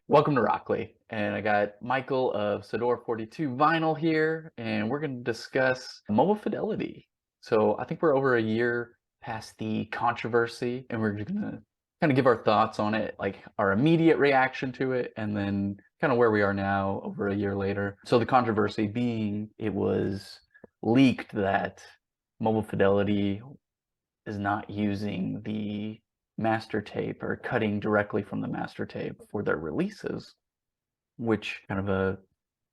Welcome to Rockley, and I got Michael of Sador 42 Vinyl here, and we're going to discuss Mobile Fidelity. So I think we're over a year past the controversy, and we're going to kind of give our thoughts on it, like our immediate reaction to it, and then kind of where we are now over a year later. So the controversy being it was leaked that Mobile Fidelity is not using the master tape or cutting directly from the master tape for their releases, which kind of a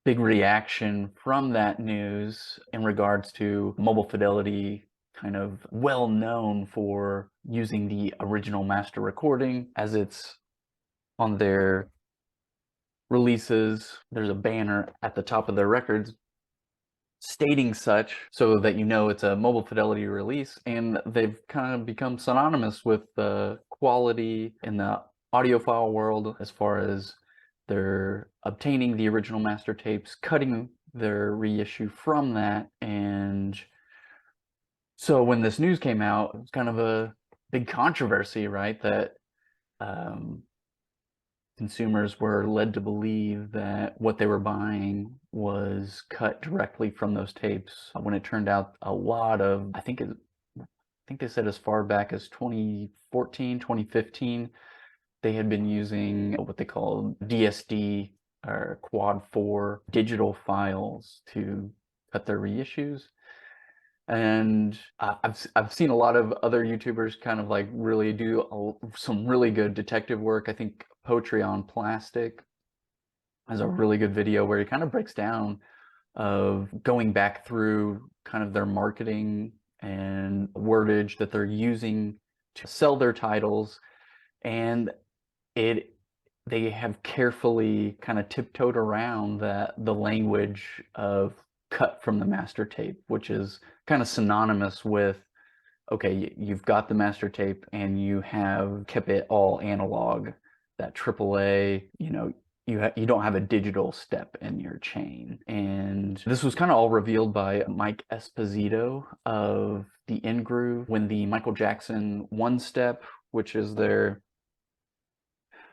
big reaction from that news in regards to Mobile Fidelity kind of well known for using the original master recording as it's on their releases. There's a banner at the top of their records stating such so that you know it's a Mobile Fidelity release, and they've kind of become synonymous with the quality in the audiophile world as far as they're obtaining the original master tapes, cutting their reissue from that. And so when this news came out, it was kind of a big controversy, right? That consumers were led to believe that what they were buying was cut directly from those tapes when it turned out a lot of, I think they said as far back as 2014, 2015, they had been using what they call DSD or Quad 4 digital files to cut their reissues. And I've seen a lot of other YouTubers kind of like really do some really good detective work. I think Poetry on Plastic has a really good video where he kind of breaks down of going back through kind of their marketing and wordage that they're using to sell their titles, and they have carefully kind of tiptoed around the language of cut from the master tape, which is kind of synonymous with, okay, you've got the master tape and you have kept it all analog, that AAA, you don't have a digital step in your chain. And this was kind of all revealed by Mike Esposito of the Ingroove when the Michael Jackson one step, which is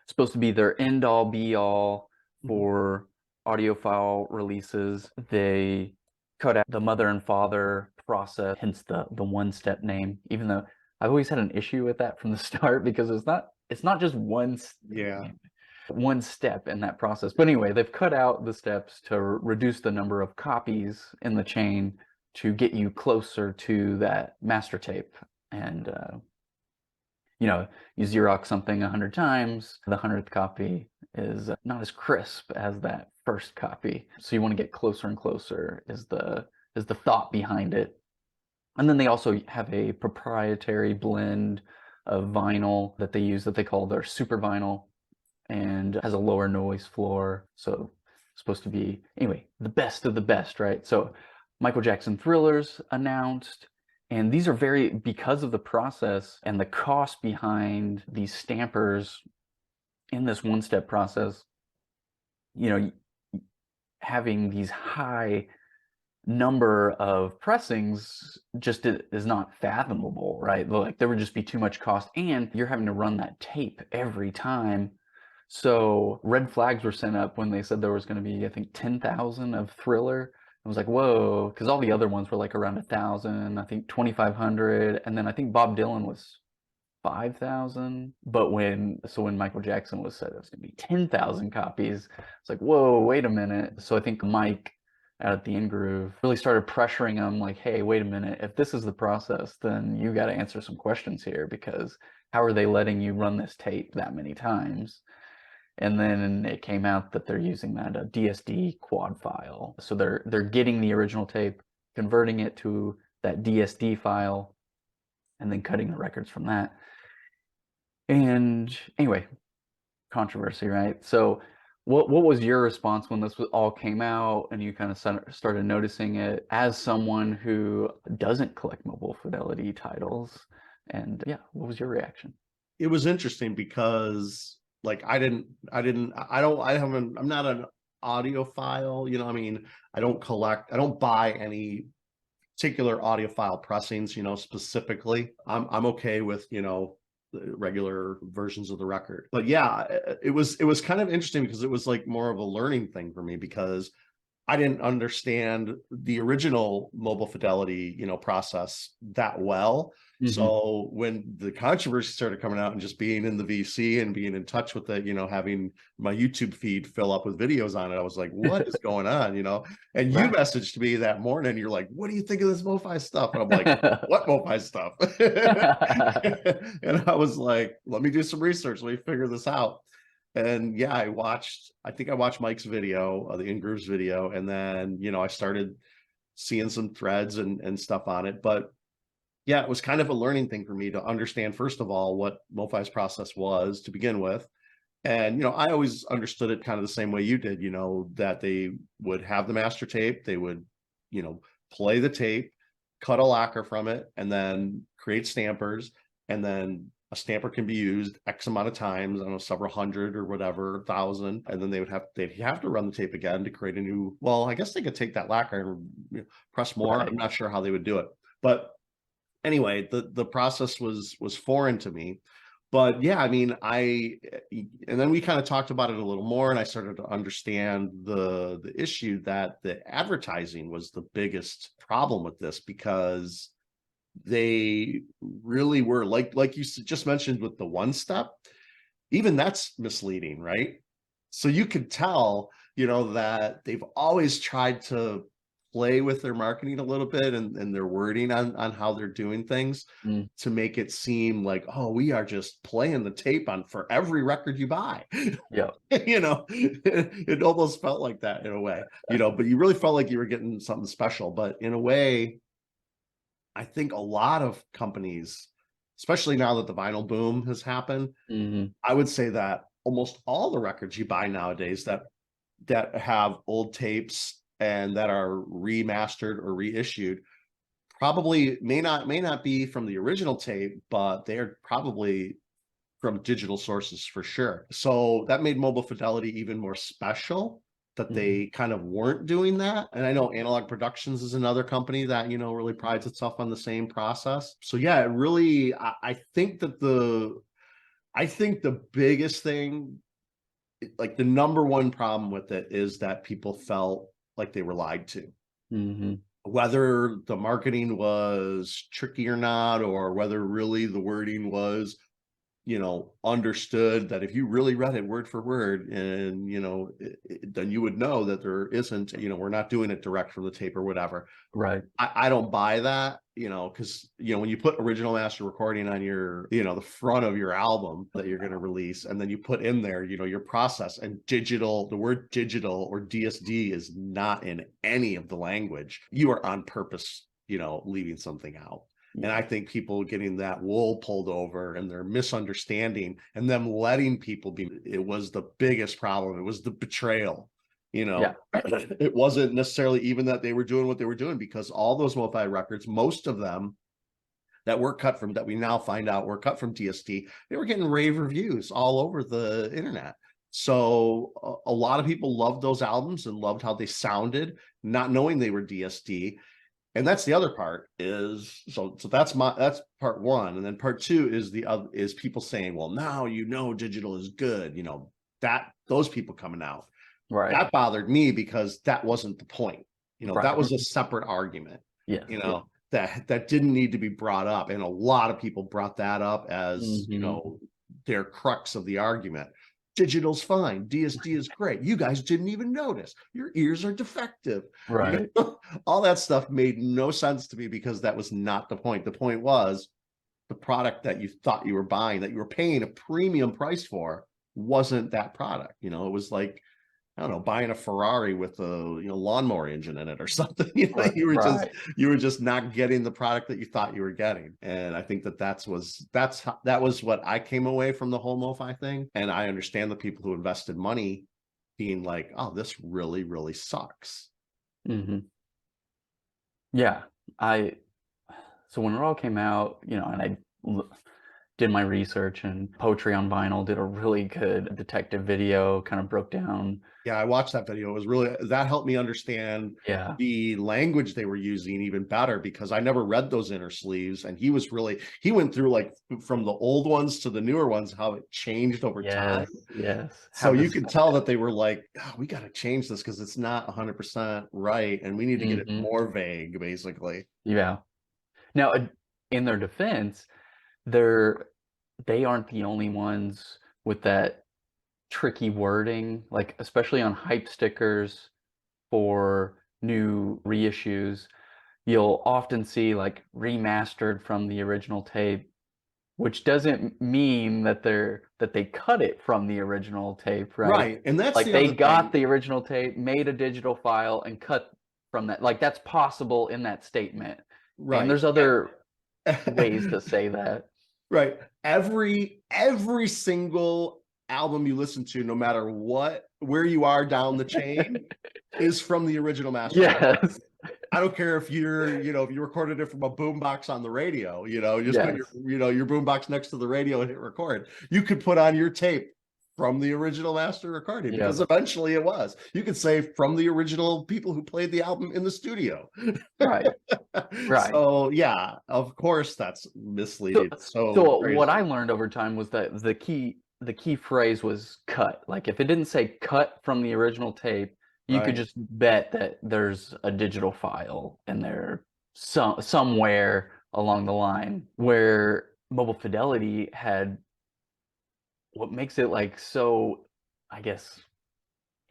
supposed to be their end all be all for audiophile releases. They cut out the mother and father process, hence the one step name, even though I've always had an issue with that from the start because it's not just one step in that process. But anyway, they've cut out the steps to reduce the number of copies in the chain to get you closer to that master tape. And you Xerox something 100 times, the 100th copy is not as crisp as that first copy. So you want to get closer and closer is the thought behind it. And then they also have a proprietary blend of vinyl that they use that they call their super vinyl, and has a lower noise floor. So it's supposed to be, anyway, the best of the best, right? So Michael Jackson Thrillers announced. And these are because of the process and the cost behind these stampers in this one-step process, having these high number of pressings just is not fathomable, right? Like there would just be too much cost, and you're having to run that tape every time. So red flags were sent up when they said there was going to be, I think, 10,000 of Thriller. I was like, whoa, because all the other ones were like around 1,000, I think 2,500, and then I think Bob Dylan was 5,000. But when Michael Jackson was said it was going to be 10,000 copies, it's like, whoa, wait a minute. So I think Mike at the Ingroove really started pressuring him, like, hey, wait a minute, if this is the process, then you got to answer some questions here, because how are they letting you run this tape that many times? And then it came out that they're using that DSD quad file. So they're getting the original tape, converting it to that DSD file, and then cutting the records from that. And anyway, controversy, right? So what was your response when this all came out and you kind of started noticing it as someone who doesn't collect Mobile Fidelity titles? And yeah, what was your reaction? It was interesting because like I'm not an audiophile, I mean, I don't buy any particular audiophile pressings, specifically. I'm okay with, the regular versions of the record. But yeah, it was kind of interesting because it was like more of a learning thing for me, because I didn't understand the original Mobile Fidelity, process that well. Hmm. So when the controversy started coming out and just being in the VC and being in touch with it, having my YouTube feed fill up with videos on it, I was like, what is going on, And you Right. messaged me that morning. You're like, what do you think of this MoFi stuff? And I'm like, what MoFi stuff? And I was like, let me do some research. Let me figure this out. And yeah, I think I watched Mike's video, the In-Grooves video, and then, I started seeing some threads and stuff on it. But yeah, it was kind of a learning thing for me to understand, first of all, what MoFi's process was to begin with. And, I always understood it kind of the same way you did, that they would have the master tape, they would, play the tape, cut a lacquer from it, and then create stampers. And then a stamper can be used X amount of times, I don't know, several hundred or whatever, thousand. And then they'd have to run the tape again to create a new, well, I guess they could take that lacquer and press more. Right. I'm not sure how they would do it. But anyway, the process was foreign to me. But yeah, I mean, and then we kind of talked about it a little more, and I started to understand the issue that the advertising was the biggest problem with this, because they really were like you just mentioned with the one step, even that's misleading, right? So you could tell, that they've always tried to play with their marketing a little bit, and their wording on how they're doing things, Mm. to make it seem like, oh, we are just playing the tape on for every record you buy. Yeah. It almost felt like that in a way, but you really felt like you were getting something special. But in a way, I think a lot of companies, especially now that the vinyl boom has happened, Hmm. I would say that almost all the records you buy nowadays that have old tapes and that are remastered or reissued probably may not be from the original tape, but they're probably from digital sources for sure. So that made Mobile Fidelity even more special, that Hmm. they kind of weren't doing that. And I know Analog Productions is another company that, really prides itself on the same process. So yeah, it really, I think the biggest thing, like the number one problem with it, is that people felt like they were lied to. Hmm. Whether the marketing was tricky or not, or whether really the wording was, understood, that if you really read it word for word, and, then you would know that there isn't, we're not doing it direct from the tape or whatever. Right. I don't buy that, because, when you put original master recording on your, the front of your album that you're going to release, and then you put in there, your process, and digital, the word digital or DSD is not in any of the language, you are on purpose, leaving something out. And I think people getting that wool pulled over, and their misunderstanding, and them letting people it was the biggest problem. It was the betrayal. Yeah. It wasn't necessarily even that they were doing what they were doing, because all those MoFi records, most of them that we now find out were cut from DSD, they were getting rave reviews all over the internet. So a lot of people loved those albums and loved how they sounded, not knowing they were DSD. And that's the other part, is so that's part one. And then part two is is people saying, well, now digital is good, that those people coming out. Right. That bothered me, because that wasn't the point. That Right. was a separate argument, Yes. Yeah. that didn't need to be brought up. And a lot of people brought that up as, Hmm. their crux of the argument. Digital's fine. DSD is great. You guys didn't even notice. Your ears are defective. Right. All that stuff made no sense to me, because that was not the point. The point was, the product that you thought you were buying, that you were paying a premium price for, wasn't that product. It was like, I don't know, buying a Ferrari with a lawnmower engine in it or something. Right. Right. You were just not getting the product that you thought you were getting. And I think that was what I came away from the whole MoFi thing. And I understand the people who invested money being like, oh, this really, really sucks. Hmm. Yeah. So when it all came out, and I did my research, and Poetry on Vinyl did a really good detective video, kind of broke down. Yeah, I watched that video. It was really, that helped me understand Yeah. the language they were using even better, because I never read those inner sleeves. And he was really, he went through like from the old ones to the newer ones, how it changed over time. Yes, yes. So How you this could tell that they were like, oh, we got to change this because it's not 100% right. And we need to get it more vague, basically. Yeah. Now, in their defense, they aren't the only ones with that tricky wording, like especially on hype stickers for new reissues. You'll often see like remastered from the original tape, which doesn't mean that they cut it from the original tape, right? Right. And that's Like the they other got thing. the original tape, made a digital file, and cut from that. Like that's possible in that statement. And Right. there's other ways to say that. Right. Every single album you listen to, no matter what, where you are down the chain, is from the original master recording. Yes. I don't care if you're, if you recorded it from a boombox on the radio, you just put Yes. your boombox next to the radio and hit record. You could put on your tape from the original master recording, because Yep. eventually it was. You could say from the original people who played the album in the studio. Right. Right. So yeah, of course that's misleading. So what I Crazy. learned over time was that the key phrase was cut. Like if it didn't say cut from the original tape, you could Right. just bet that there's a digital file in there somewhere along the line. Where Mobile Fidelity had what makes it like so, I guess,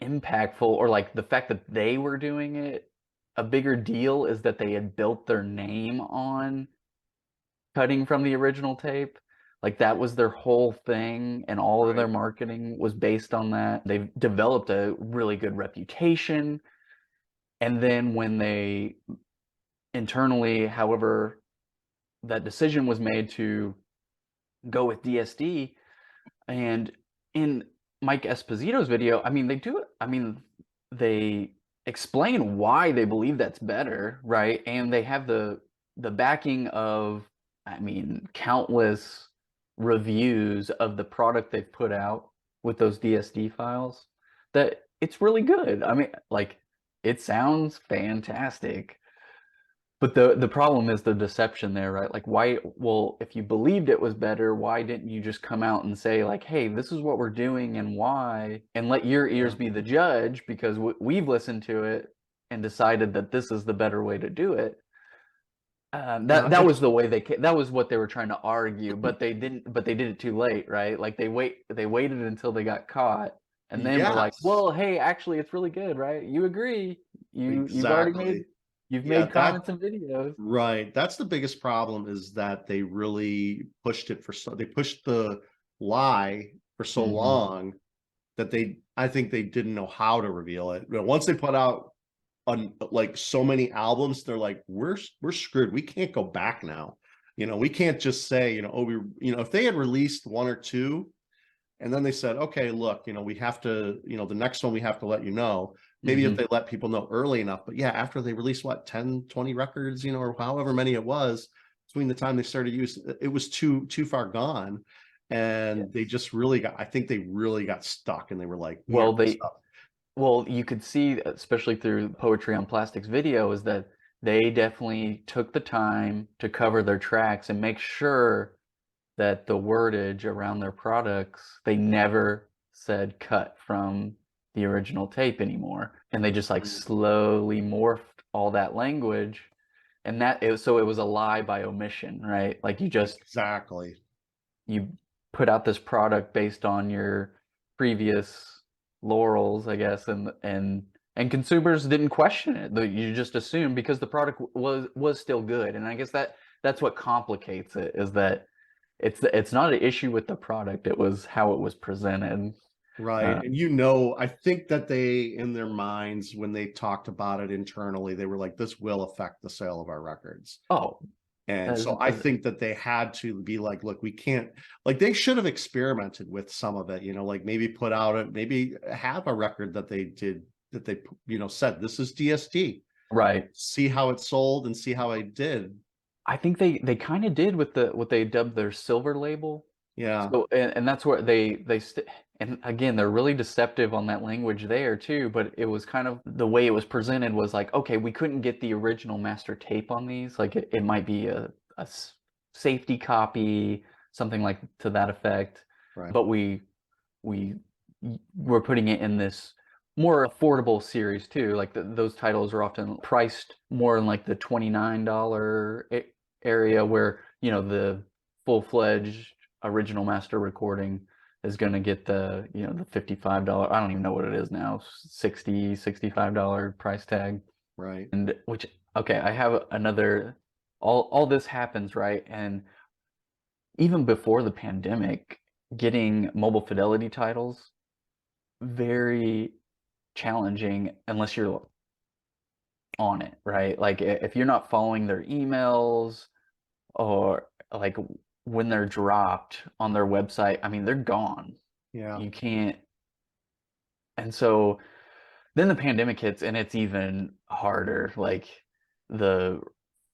impactful, or like the fact that they were doing it a bigger deal, is that they had built their name on cutting from the original tape. Like that was their whole thing, and all of their Right. marketing was based on that. They've developed a really good reputation. And then when they internally, however, that decision was made to go with DSD, and in Mike Esposito's video, I mean, they explain why they believe that's better, right? And they have the backing of, I mean, countless reviews of the product they've put out with those DSD files, that it's really good. I mean, like, it sounds fantastic. But the problem is the deception there, right? Like, why? Well, if you believed it was better, why didn't you just come out and say like, "Hey, this is what we're doing and why," and let your ears Yeah. be the judge, because we've listened to it and decided that this is the better way to do it. Yeah. That was the way that was what they were trying to argue, but they didn't. But they did it too late, right? Like they waited until they got caught, and then were like, Yes. "Well, hey, actually, it's really good, right? You agree? You've already Exactly. you've Yeah. made comments and videos." Right. That's the biggest problem, is that they really pushed it they pushed the lie for so Mhm. long that I think they didn't know how to reveal it. Once they put out on like so many albums, they're like, we're screwed. We can't go back now. We can't just say, oh, if they had released one or two and then they said, okay, look, we have to, the next one we have to let you know. Maybe if Mhm. they let people know early enough. But yeah, after they released what, 10, 20 records, or however many it was, between the time they started use, it was too far gone. And they Yes. just really I think they really got stuck, and they were like, we are Well, messed up. you could see, especially through Poetry on Plastic's video, is that they definitely took the time to cover their tracks and make sure that the wordage around their products, they never said cut from the original tape anymore. And they just like Mm. slowly morphed all that language. And so it was a lie by omission, right? Like Exactly. you put out this product based on your previous laurels, I guess, and consumers didn't question it. You just assumed, because the product was still good. And I guess that's what complicates it, is that it's not an issue with the product, it was how it was presented. Right. Um, And I think that they, in their minds, when they talked about it internally, they were like, this will affect the sale of our records. oh, And as, so I as think that they had to be like, look, we can't, like, they should have experimented with some of it, like maybe put out maybe have a record that they did, that they, said, this is DSD, right. see how it sold and see how it did. I think they kind of did with the what they dubbed their silver label. Yeah, So and that's where and again, they're really deceptive on that language there too, but it was kind of the way it was presented was like, okay, we couldn't get the original master tape on these. Like it might be a safety copy, something like to that effect, right. but we we're putting it in this more affordable series too. Like those titles are often priced more in like the $29 area where, you know, the full-fledged original master recording is going to get the, you know, the $55, I don't even know what it is now, 60, $65 price tag. Right. And which, okay, I have another, all this happens, right? And even before the pandemic, getting Mobile Fidelity titles, very challenging unless you're on it, right? Like if you're not following their emails or like when they're dropped on their website, I mean, they're gone. Yeah. You can't. And so then the pandemic hits and it's even harder. Like the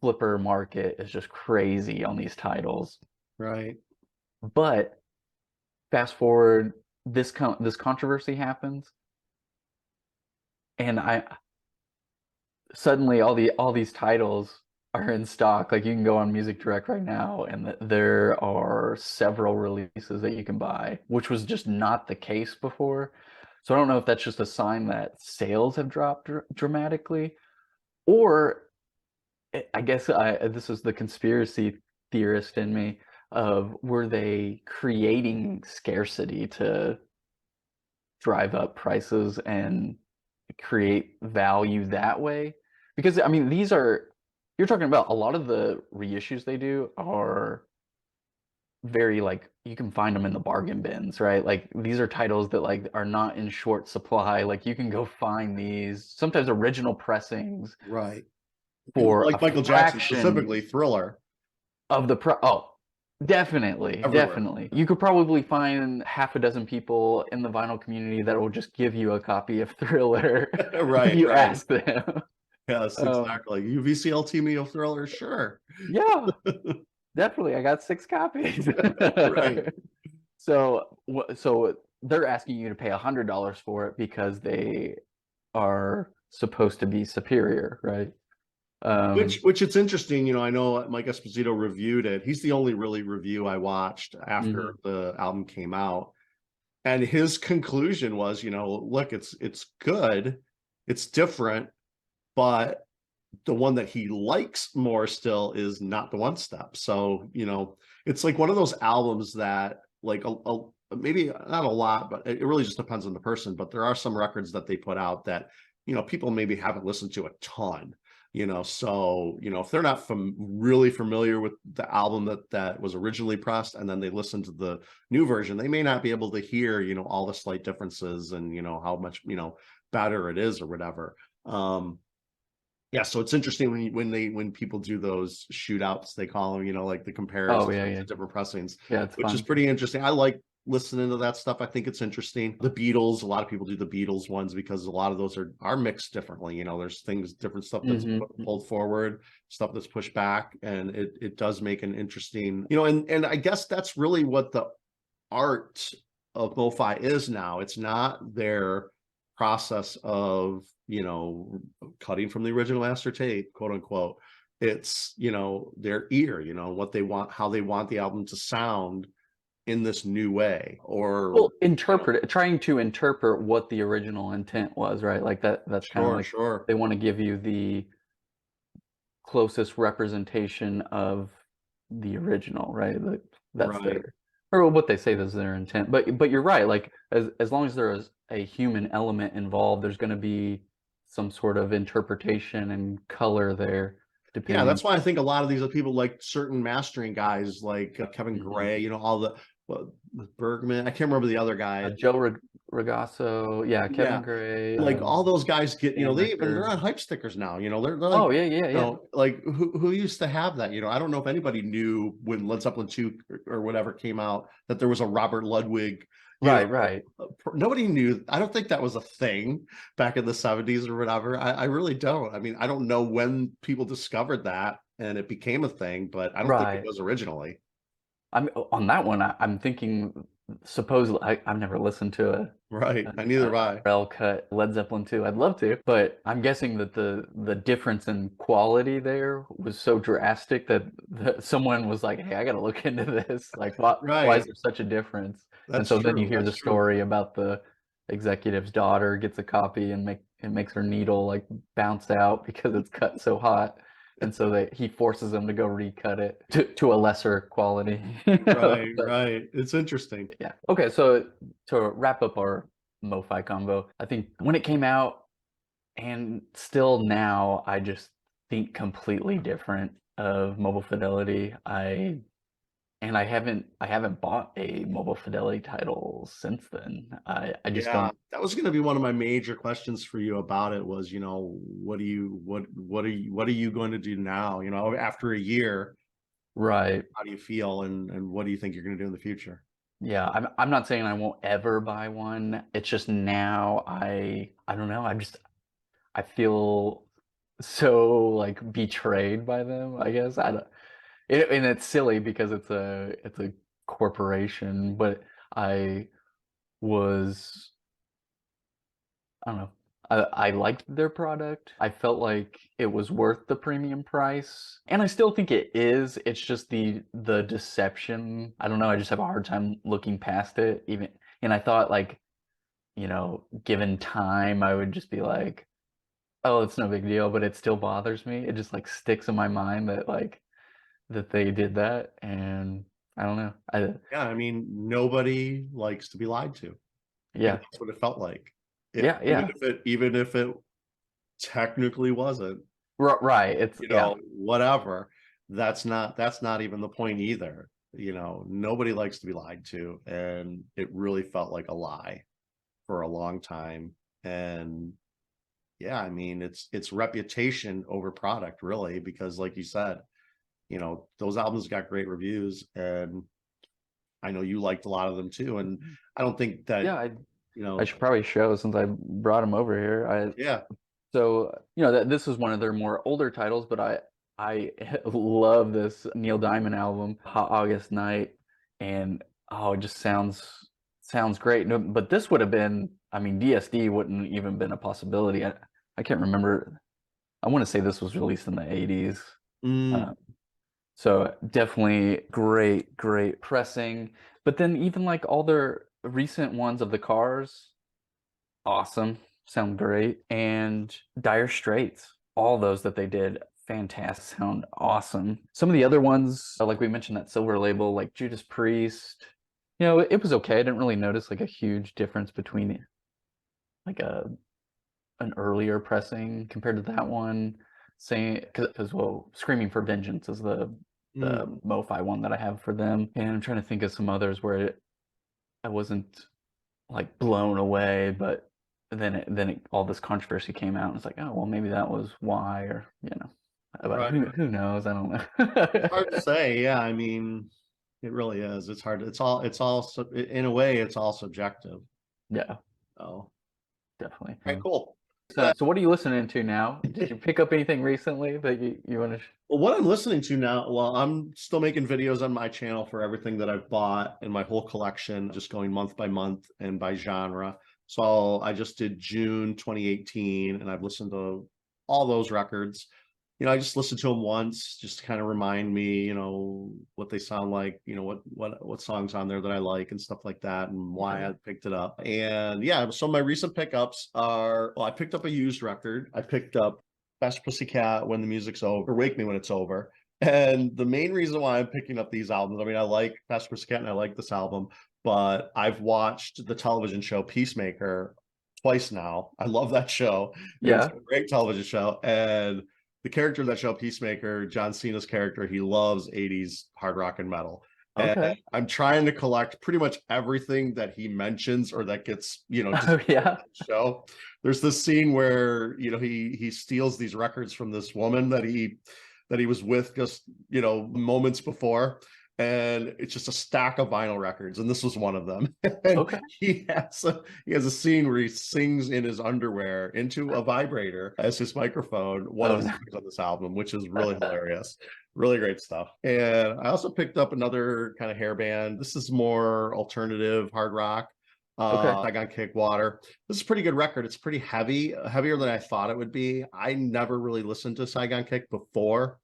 flipper market is just crazy on these titles. Right. But fast forward, this controversy happens, and I suddenly all these titles are in stock. Like you can go on Music Direct right now, and there are several releases that you can buy, which was just not the case before. So I don't know if that's just a sign that sales have dropped dramatically, or I guess this is the conspiracy theorist in me of were they creating scarcity to drive up prices and create value that way? Because I mean, these are you're talking about a lot of the reissues they do are very like you can find them in the bargain bins, right? Like these are titles that like are not in short supply. Like you can go find these sometimes original pressings Right. for a Like Michael Jackson, fraction specifically Thriller, of the pro. Oh, definitely, everywhere. definitely. You could probably find half a dozen people in the vinyl community that will just give you a copy of Thriller if Right, you right. ask them. Yes, Um, exactly. UVCLT me of Thriller, sure. yeah, definitely. I got 6 copies. Right. So, so they're asking you to pay $100 for it because they are supposed to be superior, right? Um, Which it's interesting, I know Mike Esposito reviewed it. He's the only really review I watched after mhm. the album came out. And his conclusion was, look, it's good, it's different, but the one that he likes more still is not the one step. So, it's like one of those albums that like maybe not a lot, but it really just depends on the person. But there are some records that they put out that, people maybe haven't listened to a ton. So if they're not really familiar with the album that was originally pressed, and then they listen to the new version, they may not be able to hear all the slight differences and how much better it is or whatever. Yeah, so it's interesting when people do those shootouts, they call them, like the Oh comparisons yeah, to yeah, different pressings, yeah. It's which is fun. pretty interesting. I like listening to that stuff. I think it's interesting. The Beatles, a lot of people do the Beatles ones because a lot of those are mixed differently. There's different stuff that's Hmm. pulled forward, stuff that's pushed back, and it does make an interesting, and I guess that's really what the art of MoFi is now. It's not their process of cutting from the original master tape, quote unquote. It's their ear, what they want, how they want the album to sound in this new way, or Well, trying to interpret what the original intent was, right? Like that's kind of sure, like sure. they want to give you the closest representation of the original, right? Like that's Right. their or what they say is their intent. But you're right. Like as long as there is a human element involved, there's going to be some sort of interpretation and color there, Yeah, depending. that's why I think a lot of these are people like certain mastering guys like Kevin Mhm. Gray, all the Bergman. I can't remember the other guy. Joe Ragazzo, yeah, Yeah, Kevin Gray, like all those guys get, Dan they're Richter. on hype stickers now, they're like, Oh yeah, yeah, yeah. like who used to have that? I don't know if anybody knew when Led Zeppelin 2 or whatever came out that there was a Robert Ludwig, you Right, know, right. nobody knew. I don't think that was a thing back in the 70s or whatever. I really don't. I mean, I don't know when people discovered that, and it became a thing, but I don't think it Right. was originally. I'm on that one. I'm thinking supposedly I've never listened to Right. I neither have I. Rel cut Led Zeppelin 2. I'd love to, but I'm guessing that the difference in quality there was so drastic that someone was like, "Hey, I got to look into this. Like, why is Right. there such a difference?" And That's so then you true. hear the That's true. story about the executive's daughter gets a copy and it makes her needle like bounce out because it's cut so hot. And so he forces them to go recut it to a lesser quality. Right, But right. It's interesting. yeah. Okay, so to wrap up our MoFi combo, I think when it came out and still now, I just think completely different of Mobile Fidelity. I haven't bought a Mobile Fidelity title since then. I just Yeah, don't. that was going to be one of my major questions for you about it was, what are you going to do now? After a year, Right. how do you feel and what do you think you're going to do in the future? Yeah, I'm not saying I won't ever buy one. It's just now I don't know. I feel so like betrayed by them, I guess. I don't, and it's silly because it's a corporation, but I was I don't know. I liked their product. I felt like it was worth the premium price, and I still think it is. It's just the deception. I don't know. I just have a hard time looking past it. Even and I thought like given time, I would just be like, oh, it's no big deal, but it still bothers me. It just like sticks in my mind that that they did that, and I don't know. Yeah, I mean, nobody likes to be lied to. And Yeah, that's what it felt like. yeah, yeah. Even if it technically wasn't, Right. It's yeah, whatever, that's not even the point either. Nobody likes to be lied to, and it really felt like a lie for a long time. And yeah, I mean, it's reputation over product, really, because like you said, those albums got great reviews, and I know you liked a lot of them too. And I don't think that, yeah. you I know, should probably show since I brought him over here. yeah, That this is one of their more older titles, but I love this Neil Diamond album, Hot August Night, and oh, it just sounds great. No, but this would have been, I mean, DSD wouldn't even been a possibility. I can't remember. I want to say this was released in the 80s. mm, So definitely great pressing. But then even like all their recent ones of the Cars, awesome, sound great. And Dire Straits, all those that they did, fantastic, sound awesome. Some of the other ones, like we mentioned, that Silver Label, like Judas Priest, it was okay. I didn't really notice like a huge difference between like an earlier pressing compared to that one. Saying because well, Screaming for Vengeance is mm, the MoFi one that I have for them, and I'm trying to think of some others where I wasn't like blown away, but all this controversy came out, and it's like, oh well, maybe that was why, or but right. who knows? I don't It's hard to know. say. Yeah, I mean, it really is. It's hard. In a way, it's all subjective. Yeah, Oh, definitely. all right, cool. So what are you listening to now? Did you pick up anything recently that you want to? Well, what I'm listening to now, well, I'm still making videos on my channel for everything that I've bought in my whole collection, just going month by month and by genre. So I just did June 2018, and I've listened to all those records. I just listened to them once just to kind of remind me, what they sound like, what songs on there that I like and stuff like that, and why I picked it up. And yeah, so my recent pickups are, well, I picked up a used record. I picked up Best Pussycat, When the Music's Over, Wake Me When It's Over. And the main reason why I'm picking up these albums, I mean, I like Best Pussycat and I like this album, but I've watched the television show Peacemaker twice now. I love that show. It's Yeah. a great television show. And the character of that show, Peacemaker, John Cena's character, he loves 80s hard rock and metal. And Okay. I'm trying to collect pretty much everything that he mentions or that gets, just Oh yeah. show. There's this scene where, he steals these records from this woman that he was with just, moments before. and it's just a stack of vinyl records, and this was one of them. And Okay. he has a scene where he sings in his underwear into a vibrator as his microphone, one of Oh the no. songs on this album, which is really hilarious. Really great stuff. And I also picked up another kind of hair band. This is more alternative hard rock. Okay. Saigon Kickwater. This is a pretty good record. It's pretty heavy, heavier than I thought it would be. I never really listened to Saigon Kick before,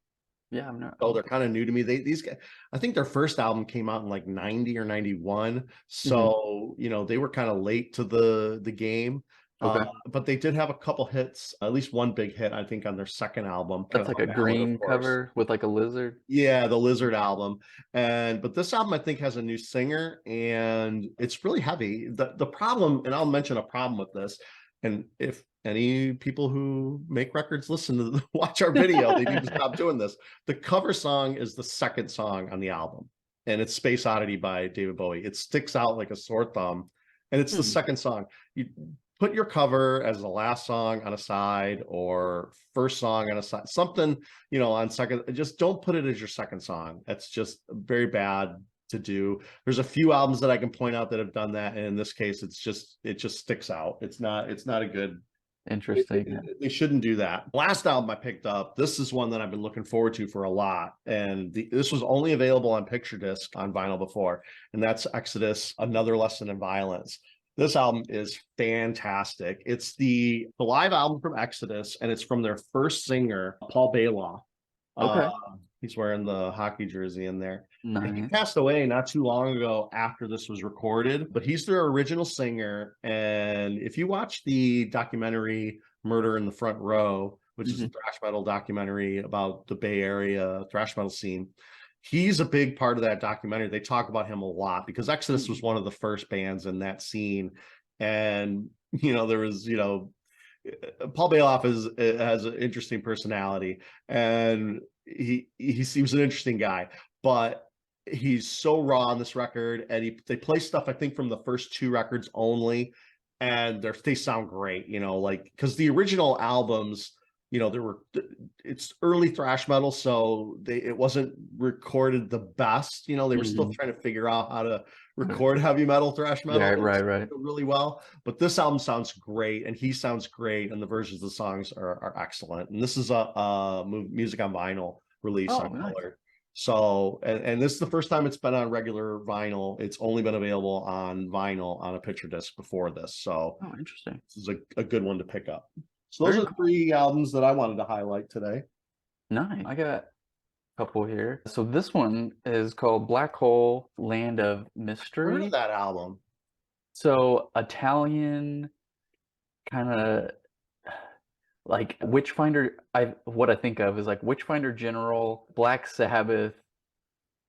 Yeah, I'm not. so they're kind of new to me. These guys, I think their first album came out in like 90 or 91. Mhm. So, they were kind of late to the game. Okay. But they did have a couple hits, at least one big hit, I think, on their second album, kind That's of like a a ballad, of green course. cover with like a lizard. Yeah, the Lizard album. But this album I think has a new singer, and it's really heavy. The problem, and I'll mention a problem with this, and if any people who make records listen to watch our video, they need to stop doing this. The cover song is the second song on the album, and it's Space Oddity by David Bowie. It sticks out like a sore thumb, and it's the Hmm. second song. You put your cover as the last song on a side, or first song on a side, something, on second. Just don't put it as your second song. That's just very bad to do. There's a few albums that I can point out that have done that, and in this case, it just sticks out. It's not a good. Interesting. Yeah. They shouldn't do that. Last album I picked up, this is one that I've been looking forward to for a lot, and this was only available on picture disc on vinyl before, and that's Exodus: Another Lesson in Violence. This album is fantastic. It's the live album from Exodus, and it's from their first singer, Paul Baloff. Uh, Okay. he's wearing the hockey jersey in there. And he Nice. passed away not too long ago after this was recorded, but he's their original singer. And if you watch the documentary Murder in the Front Row, which is a Mhm. thrash metal documentary about the Bay Area thrash metal scene, he's a big part of that documentary. They talk about him a lot because Exodus was Mhm. one of the first bands in that scene. And, there was, Paul Baloff has an interesting personality, and he seems an interesting guy, but he's so raw on this record, and they play stuff I think from the first two records only, and they sound great, like, because the original albums, there were it's early thrash metal, so it wasn't recorded the best, they were still Mhm. trying to figure out how to record heavy metal thrash metal Right, right, right. really well. But this album sounds great, and he sounds great, and the versions of the songs are excellent. And this is a music on vinyl release Oh, on nice. color. So, and this is the first time it's been on regular vinyl. It's only been available on vinyl on a picture disc before this. So Oh, interesting. this is a good one to pick up. So those Very are the cool. three albums that I wanted to highlight today. Nice. I got a couple here. So this one is called Black Hole Land of Heard of Mystery. that album? So Italian kind of like Witchfinder. What I think of is like Witchfinder General, Black Sabbath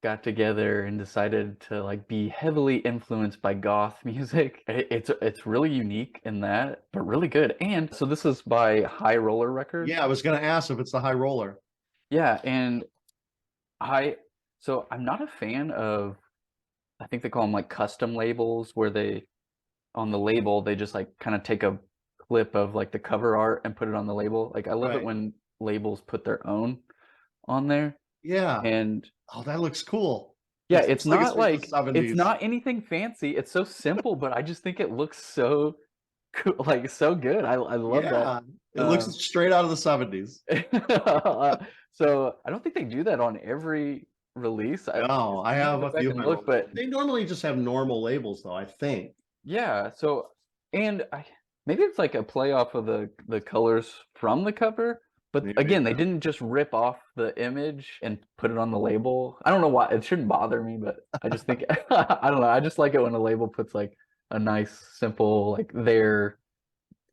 got together and decided to like be heavily influenced by goth music. It's really unique in that, but really good. And so this is by High Roller Records. Yeah, I was going to ask if it's the High Roller. Yeah, and I so I'm not a fan of, I think they call them like custom labels where they on the label they just like kind of take a clip of like the cover art and put it on the label. Like I love it Right. when labels put their own on there. Yeah. And Oh, that looks cool. yeah, It looks like it's from the it's 70s. not anything fancy. It's so simple, but I just think it looks so cool, like so good. I love that. Yeah. It looks Um, straight out of the 70s. so I don't think they do that on every release. I No, I need to have go a back few and high look, rollers. but They normally just have normal labels, though, I think. yeah. So and maybe it's like a play off of the colors from the cover. But Maybe. again, they didn't just rip off the image and put it on the label. I don't know why. It shouldn't bother me, but I just think I don't know. I just like it when a label puts like a nice, simple, like their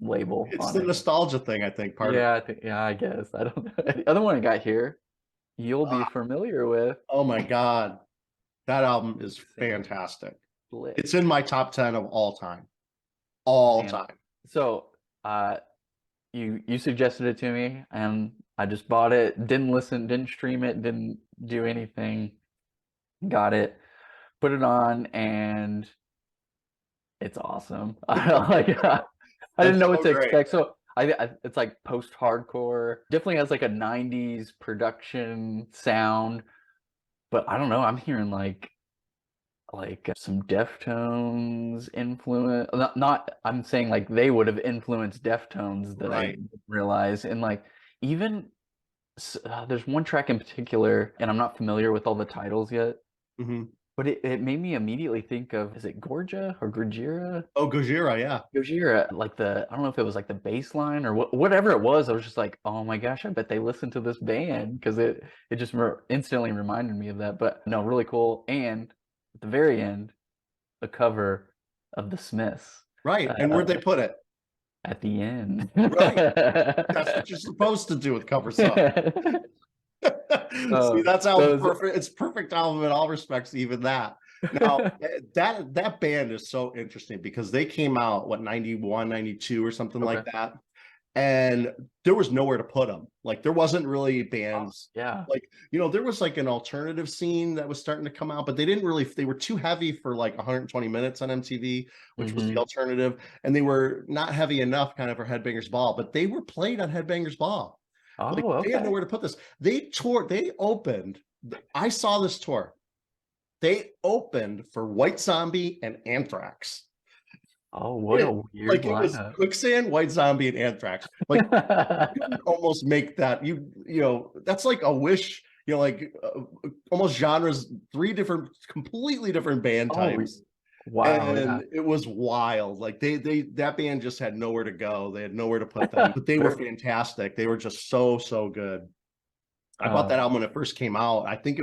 label It's on the it. nostalgia thing, I think, part of Yeah, it. I think yeah, I guess. I don't know. The other one I got here, you'll be Ah, familiar with oh my God. That album is Insane fantastic. Split. It's in my top 10 of all time. All Man. time. So you suggested it to me and I just bought it, didn't listen, didn't stream it, didn't do anything, got it, put it on, and it's awesome. I like I didn't That's know what so to great. expect. So it's like post-hardcore. Definitely has like a 90s production sound, but I don't know. I'm hearing like some Deftones influence. I'm saying like they would have influenced Deftones that I Right. didn't realize, and like even there's one track in particular, and I'm not familiar with all the titles yet, Hmm. but it made me immediately think of, is it Gorgia or Gojira? Oh, Gojira, yeah. Gojira, like I don't know if it was like the bass line or whatever it was. I was just like, oh my gosh, I bet they listen to this band because it just instantly reminded me of that. But no, really cool. And at the very end, a cover of the Smiths Right. And where'd uh, they put it? at the end. Right. That's what you're supposed to do with cover songs. See, Oh, that's how those. perfect it's perfect album in all respects, even that. Now, that band is so interesting because they came out what 91, 92 or something like Okay. that. And there was nowhere to put them. Like there wasn't really Oh, bands yeah. like, there was like an alternative scene that was starting to come out, but they were too heavy for like 120 minutes on MTV, which was the Hmm. alternative, and they were not heavy enough kind of for Headbangers Ball, but they were played on Headbangers Ball. Like Oh, they had okay. nowhere to put this. They opened, I saw this tour. They opened for White Zombie and Anthrax. Oh, what a It, weird like it was lineup. Quicksand, White Zombie, and Anthrax. Like you couldn't almost make that. That's like a Wish. Like almost genres, three different, completely different band Oh, types, wow, yeah. and it was wild. Like that band just had nowhere to go. They had nowhere to put them, but they were fantastic. They were just so good. I bought that Oh, album when it first came out. I think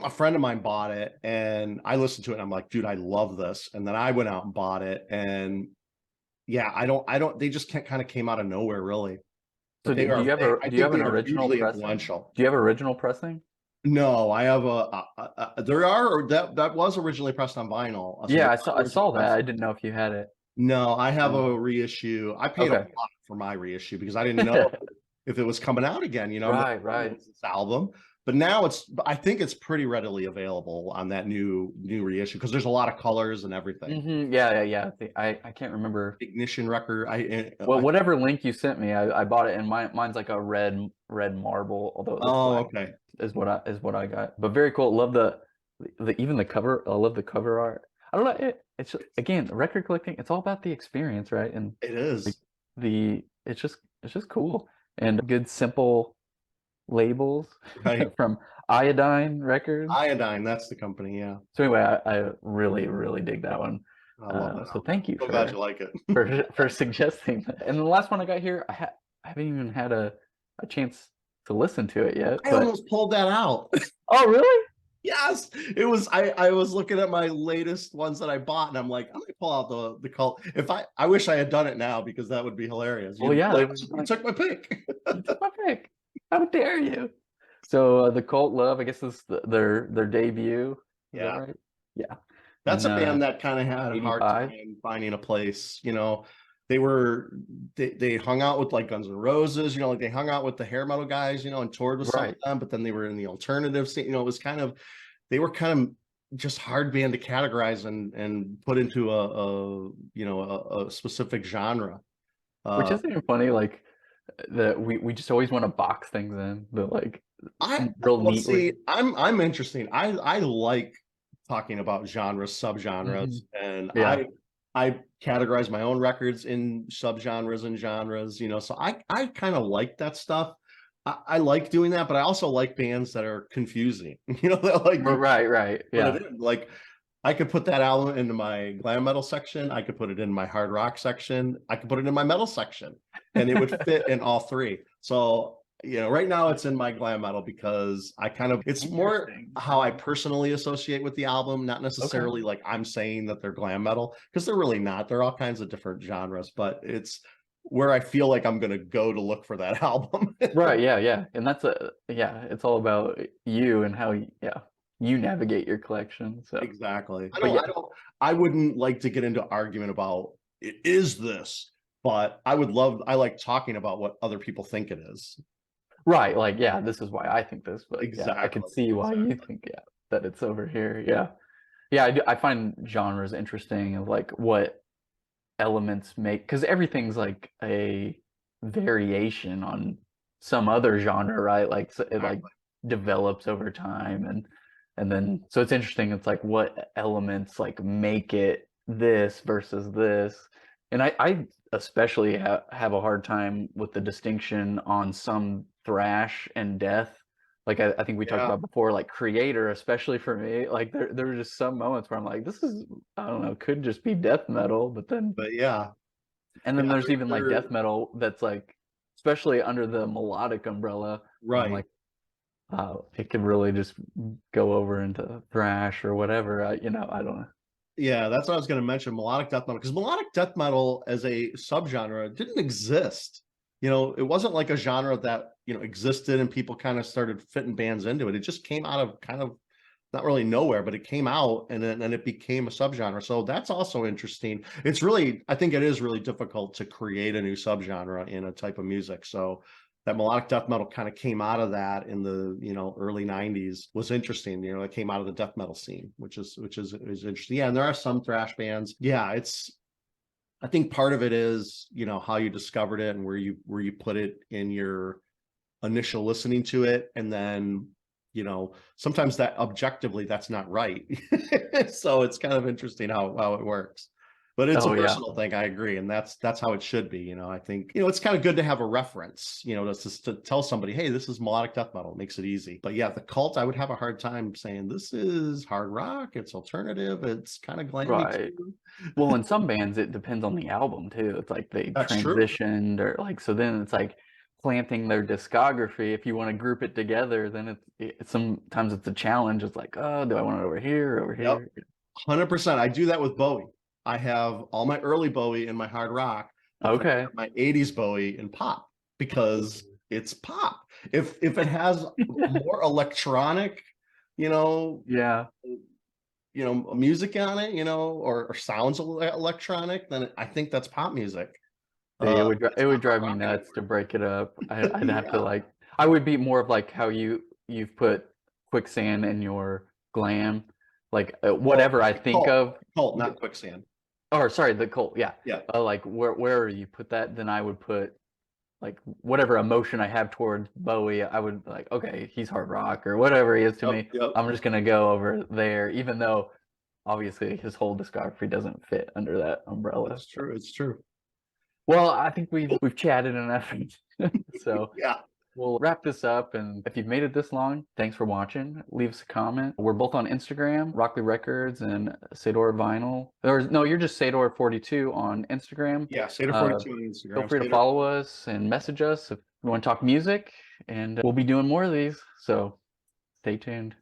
my friend of mine bought it and I listened to it and I'm like, dude, I love this. And then I went out and bought it. And yeah, they just kind of came out of nowhere really. so But I do you think have they an are original hugely pressing? influential. Do you have original pressing? No, I have that was originally pressed on vinyl. So Yeah, there I are original saw that. I presses. didn't know if you had it. No, I have a Um, reissue. I paid a okay. lot for my reissue because I didn't know if it was coming out again. I'm like, Right, oh, right. what's this album? But now I think it's pretty readily available on that new reissue because there's a lot of colors and everything. Yeah, yeah, yeah. I can't remember. Ignition record. Well, whatever link you sent me, I bought it, and mine's like a red marble, although it looks oh, black okay. is what I got. But very cool. Love the even the cover. I love the cover art. I don't know. It's just, again, record collecting. It's all about the experience, right? And It the, is. it's just cool and good simple labels Right. from Iodine Records. Iodine, that's the company. Yeah. So anyway, I really dig that one. I love that So album. thank you So glad you like it. for suggesting that. And the last one I got here, I haven't even had a chance to listen to it yet. I But almost pulled that out. oh, really? Yes, it was. I was looking at my latest ones that I bought, and I'm like, I'm gonna pull out the cult. If I wish I had done it now because that would be hilarious. Well, yeah, it was You like took my pick. you took my pick. How dare you? So the Cult Love, I guess this is their debut. Is that Yeah, right? Yeah. that's In a band that kind of had a hard 85. time finding a place. They were they hung out with like Guns N' Roses. Like they hung out with the hair metal guys. And toured with some of Right. them. But then they were in the alternative scene. It was kind of they were kind of just hard band to categorize and put into a specific genre. Which Uh, isn't even funny, like that we just always want to box things in, but like real well, see, neatly. I'm interesting. I like talking about genres, Hmm. subgenres, and Yeah. I categorize my own records in subgenres and genres. So I kind of like that stuff. I like doing that, but I also like bands that are confusing. That like you Right, right. put it Yeah. in. Like I could put that album into my glam metal section. I could put it in my hard rock section. I could put it in my metal section, and it would fit in all three. So, right now it's in my glam metal because it's more Interesting. how I personally associate with the album, not Okay. necessarily like I'm saying that they're glam metal because they're really not. They're all kinds of different genres, but it's where I feel like I'm going to go to look for that album. Right, yeah, yeah. And it's all about you and how you navigate your collection. So, Exactly. but yeah, I wouldn't like to get into argument about it is this, but I like talking about what other people think it is. right, like yeah, this is why I think this, but yeah, I could Exactly. see why you Exactly. think that it's over here. Yeah. Yeah, I find genres interesting of like what elements make, because everything's like a variation on some other genre, right? Like so, like Exactly. develops over time, and then so it's interesting. It's like what elements like make it this versus this, and I especially have a hard time with the distinction on some thrash and death. Like I think we talked Yeah, about before, like creator, especially for me, like there were just some moments where I'm like, this is, I don't know, could just be death metal, but then but yeah, and then yeah, there's even like they're death metal that's like, especially under the melodic umbrella, where I'm right. like, it could really just go over into thrash or whatever. I don't know. Yeah, that's what I was going to mention, melodic death metal, because melodic death metal as a subgenre didn't exist. It wasn't like a genre that, existed and people kind of started fitting bands into it. It just came out of kind of not really nowhere, but it came out and then it became a subgenre. So that's also interesting. It's really, I think it is really difficult to create a new subgenre in a type of music. So that melodic death metal kind of came out of that in the early 90s was interesting. It came out of the death metal scene, which is interesting. Yeah, and there are some thrash bands. Yeah, I think part of it is how you discovered it and where you put it in your initial listening to it, and then sometimes that objectively that's not right. So it's kind of interesting how it works, but it's a Oh yeah. personal thing. I agree, and that's how it should be. I think it's kind of good to have a reference, to tell somebody, hey, this is melodic death metal. It makes it easy. But yeah, the Cult, I would have a hard time saying this is hard rock, it's alternative, it's kind of glammy Right. too. Well, in some bands, it depends on the album too. It's like they That's true. transitioned, or like, so then it's like planting their discography. If you want to group it together, then sometimes it's a challenge. It's like, oh, do I want it over here, over Yep, here? 100%. I do that with Bowie. I have all my early Bowie in my hard rock, but then I Okay. have my 80s Bowie in pop because it's pop. If it has more electronic, you know, Yeah. music on it, or sounds electronic, then I think that's pop music. See, It's it not would hard drive me rock nuts to anymore. break it up. I'd have to Yeah. like, I would be more of like how you've put quicksand in your glam, like Well, whatever I think cult, of. cult, not quicksand. Or sorry, the Colt, yeah. Yeah. Like where you put that, then I would put like whatever emotion I have towards Bowie, I would like, okay, he's hard rock or whatever he is to Yep. me. Yep. I'm just gonna go over there, even though obviously his whole discography doesn't fit under that umbrella. It's true. It's true. Well, I think we've chatted enough, so Yeah. we'll wrap this up. And if you've made it this long, thanks for watching. Leave us a comment. We're both on Instagram, Rockley Records and Sador Vinyl. Or no, you're just Sador42 on Instagram. Yeah. Seder Uh, 42 on Feel Instagram. free to Seder. follow us and message us if you want to talk music. And we'll be doing more of these. So stay tuned.